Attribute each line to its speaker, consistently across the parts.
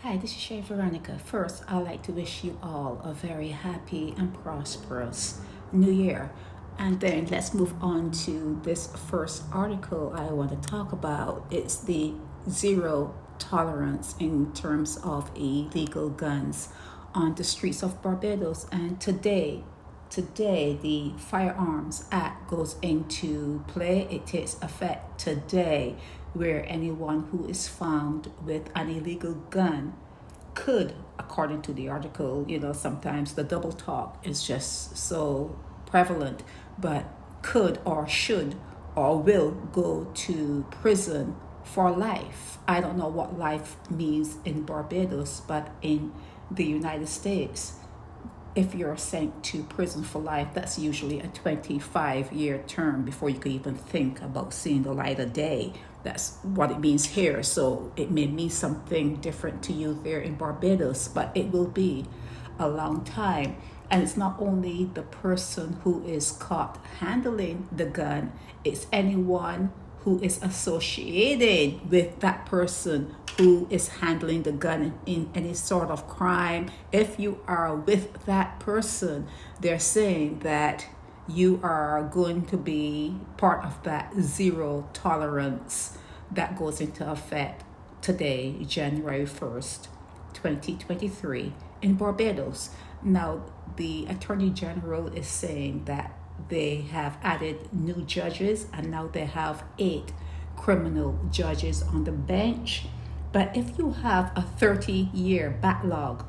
Speaker 1: Hi, this is Shay Veronica. First, I'd like to wish you all a very happy and prosperous new year. And then let's move on to this first article I want to talk about. It's the zero tolerance in terms of illegal guns on the streets of Barbados. And today, the Firearms Act goes into play. It takes effect today, where anyone who is found with an illegal gun could, according to the article, sometimes the double talk is just so prevalent, but could or should or will go to prison for life. I don't know what life means in Barbados, but in the United States, if you're sent to prison for life, that's usually a 25-year term before you could even think about seeing the light of day. That's what it means here. So it may mean something different to you there in Barbados, but it will be a long time. And it's not only the person who is caught handling the gun, it's anyone who is associated with that person who is handling the gun in any sort of crime. If you are with that person, they're saying that you are going to be part of that zero tolerance that goes into effect today, January 1st, 2023 in Barbados. Now, the Attorney General is saying that they have added new judges, and now they have 8 criminal judges on the bench. But if you have a 30-year backlog,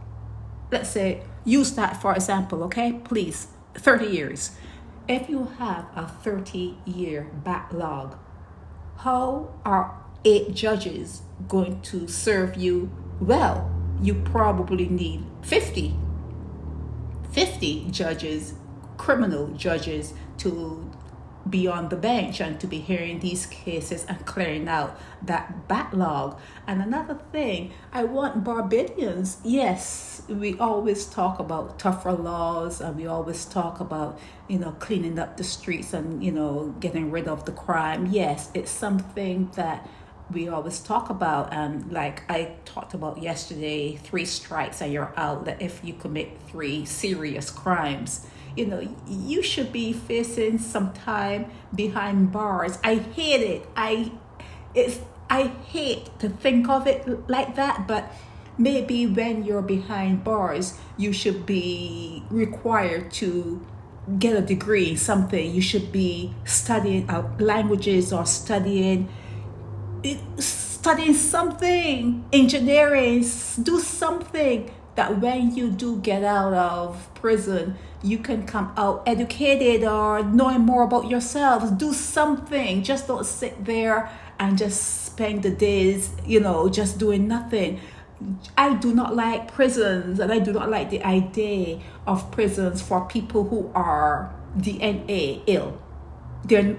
Speaker 1: let's say, use that for example, okay? Please, 30 years. If you have a 30-year backlog, how are 8 judges going to serve you well? You probably need 50 judges, criminal judges, to be on the bench and to be hearing these cases and clearing out that backlog. And another thing, I want Barbadians, yes, we always talk about tougher laws, and we always talk about, cleaning up the streets and, getting rid of the crime. Yes, it's something that we always talk about. And like I talked about yesterday, 3 strikes and you're out. That if you commit 3 serious crimes, you should be facing some time behind bars. I hate it. I hate to think of it like that, but maybe when you're behind bars, you should be required to get a degree in something. You should be studying languages or studying something, engineering, do something that when you do get out of prison, you can come out educated or knowing more about yourselves. Do something. Just don't sit there and just spend the days, just doing nothing. I do not like prisons, and I do not like the idea of prisons for people who are DNA ill. They're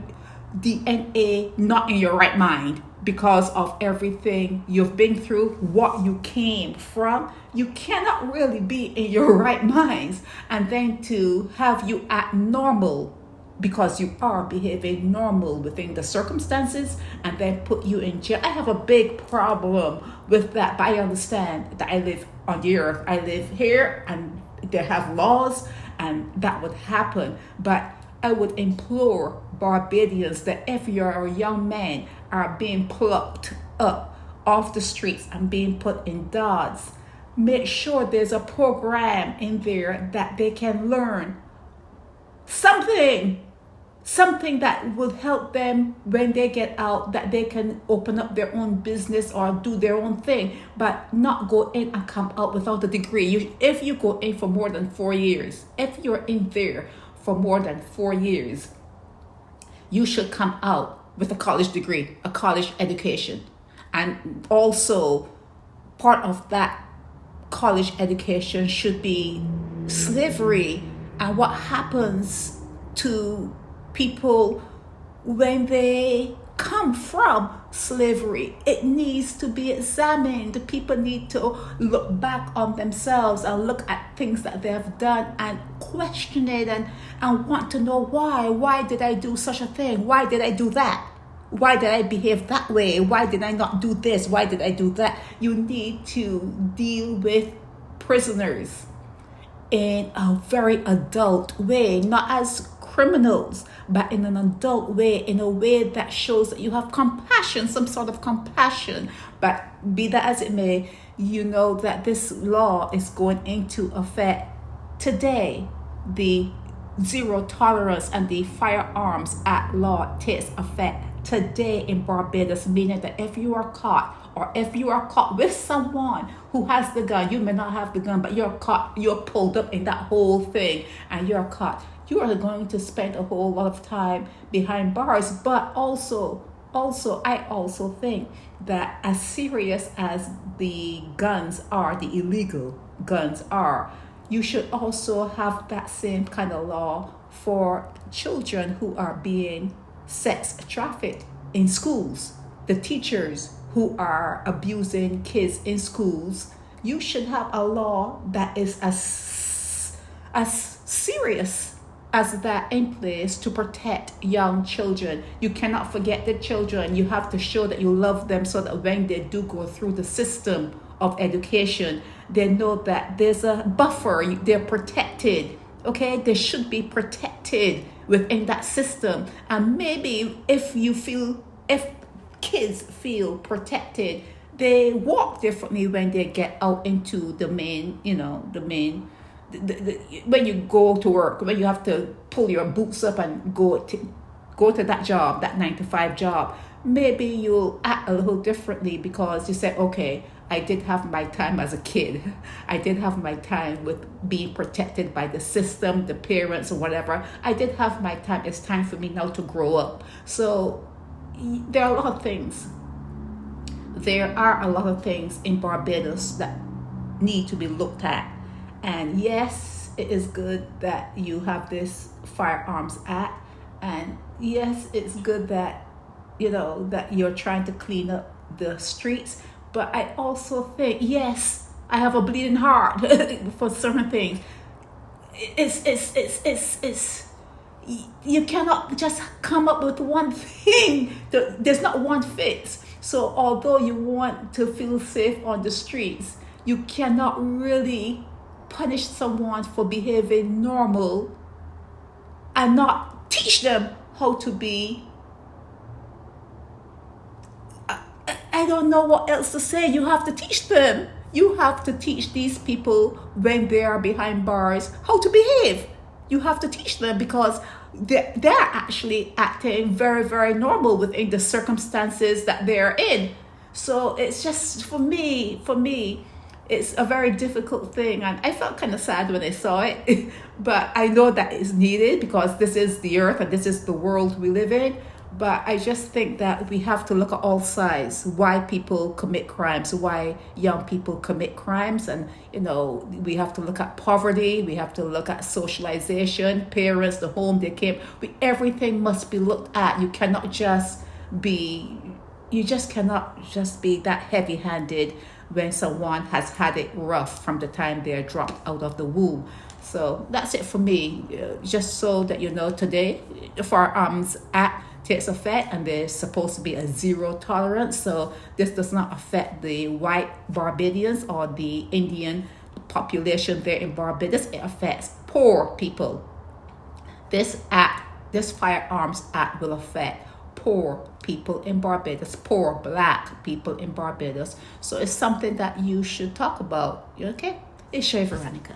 Speaker 1: DNA not in your right mind because of everything you've been through, what you came from. You cannot really be in your right minds, and then to have you act normal because you are behaving normal within the circumstances, and then put you in jail. I have a big problem with that, but I understand that I live on the earth. I live here and they have laws, and that would happen. But I would implore Barbadians that if you're a young man are being plucked up off the streets and being put in DODs, make sure there's a program in there that they can learn something that will help them when they get out, that they can open up their own business or do their own thing, but not go in and come out without a degree. If you go in for more than 4 years, if you're in there for more than 4 years, you should come out with a college degree, a college education. And also part of that college education should be slavery and what happens to people when they come from slavery. It needs to be examined. People need to look back on themselves and look at things that they have done and question it and want to know why. Why did I do such a thing? Why did I do that? Why did I behave that way? Why did I not do this? Why did I do that? You need to deal with prisoners in a very adult way, not as criminals, but in an adult way, in a way that shows that you have compassion, some sort of compassion. But be that as it may, you know that this law is going into effect today. The zero tolerance and the Firearms Act law takes effect today in Barbados, meaning that if you are caught, or if you are caught with someone who has the gun, you may not have the gun, but you're caught, you're pulled up in that whole thing, and you're caught, you are going to spend a whole lot of time behind bars. But I also think that as serious as the guns are, the illegal guns are, you should also have that same kind of law for children who are being sex trafficked in schools. The teachers who are abusing kids in schools, you should have a law that is as serious as that in place to protect young children. You cannot forget the children. You have to show that you love them so that when they do go through the system of education, they know that there's a buffer, they're protected. Okay, they should be protected within that system. And maybe if kids feel protected, they walk differently when they get out into the main, when you go to work, when you have to pull your boots up and go to that job, that 9 to 5 job. Maybe you'll act a little differently because you say, okay, I did have my time as a kid. I did have my time with being protected by the system, the parents, or whatever. I did have my time. It's time for me now to grow up. So there are a lot of things. There are a lot of things in Barbados that need to be looked at. And yes, it is good that you have this Firearms Act. And yes, it's good that that you're trying to clean up the streets. But I also think, yes, I have a bleeding heart for certain things. You cannot just come up with one thing. There's not one fix. So although you want to feel safe on the streets, you cannot really punish someone for behaving normal and not teach them how to be. I don't know what else to say. You have to teach them. You have to teach these people when they are behind bars how to behave. You have to teach them because they're actually acting very, very normal within the circumstances that they're in. So it's just, for me, it's a very difficult thing. And I felt kind of sad when I saw it. But I know that it's needed because this is the earth and this is the world we live in. But I just think that we have to look at all sides, why people commit crimes, why young people commit crimes. And, we have to look at poverty. We have to look at socialization, parents, the home they came. Everything must be looked at. You cannot just be that heavy-handed when someone has had it rough from the time they're dropped out of the womb. So that's it for me. Just so that you know, today, the Firearms Act takes effect and there's supposed to be a zero tolerance. So this does not affect the white Barbadians or the Indian population there in Barbados. It affects poor people. This Firearms Act will affect poor people in Barbados, poor black people in Barbados. So it's something that you should talk about. Okay? It's Shay Veronica.